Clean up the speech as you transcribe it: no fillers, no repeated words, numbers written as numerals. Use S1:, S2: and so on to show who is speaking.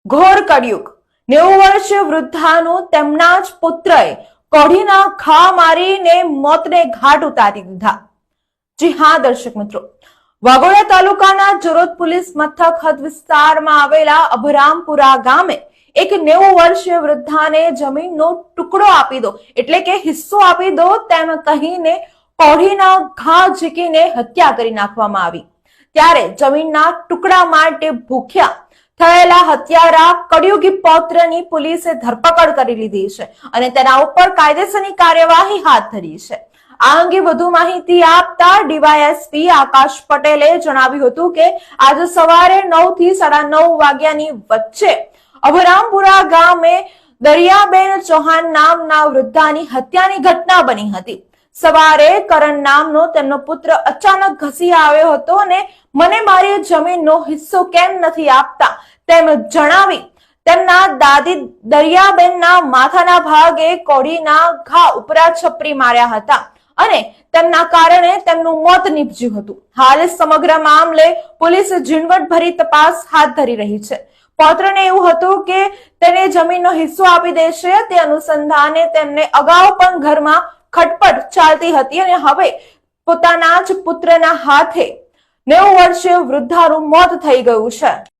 S1: ઘોર કળિયુગ 90 વર્ષીય વૃદ્ધાનું તેમના જ પુત્રએ કોઢીના ઘા મારીને મોતને ઘાટ ઉતારી દીધા। જી હા દર્શક મિત્રો, વાઘોડિયા તાલુકાના જરોદ પોલીસ મથક હદ વિસ્તારમાં આવેલા અભરામપુરા ગામે એક 90 વર્ષીય વૃદ્ધાને જમીનનો ટુકડો આપી દો એટલે કે હિસ્સો આપી દો તેમ કહીને કોઢીના ઘા ઝીકીને હત્યા કરી નાખવામાં આવી। ત્યારે જમીનના ટુકડા માટે ભૂખ્યા થયેલા હત્યારા કળિયુગી પૌત્રની પોલીસે ધરપકડ કરી લીધી છે અને તેના ઉપર કાયદેસરની કાર્યવાહી હાથ ધરી છે। આ અંગે વધુ માહિતી આપતા ડીવાયએસપી આકાશ પટેલે જણાવ્યું હતું કે આજે સવારે 9 થી 9:30 વાગ્યાની વચ્ચે અભરામપુરા ગામે દરિયાબેન ચૌહાણ નામના વૃદ્ધાની હત્યાની ઘટના બની હતી। સવારે કરણ નામનો તેમનો પુત્ર અચાનક ઘસી આવ્યો હતો અને મને મારી જમીનનો હિસ્સો કેમ નથી આપતા તેમ જણાવી તેમના દાદી દરિયાબેનના માથાના ભાગે કોઢીના ઘા ઉપરા છપરી માર્યા હતા અને તેમના કારણે તેમનું મોત નીપજ્યું હતું। હાલ સમગ્ર મામલે પોલીસ ઝીણવટભરી તપાસ હાથ ધરી રહી છે। પૌત્રને એવું હતું કે તેને જમીનનો હિસ્સો આપી દેશે, તે અનુસંધાને તેમને અગાઉ પણ ઘરમાં ખટપટ ચાલતી હતી અને હવે પોતાના જ પુત્રના હાથે 90 વર્ષીય વૃદ્ધાનું મોત થઈ ગયું છે।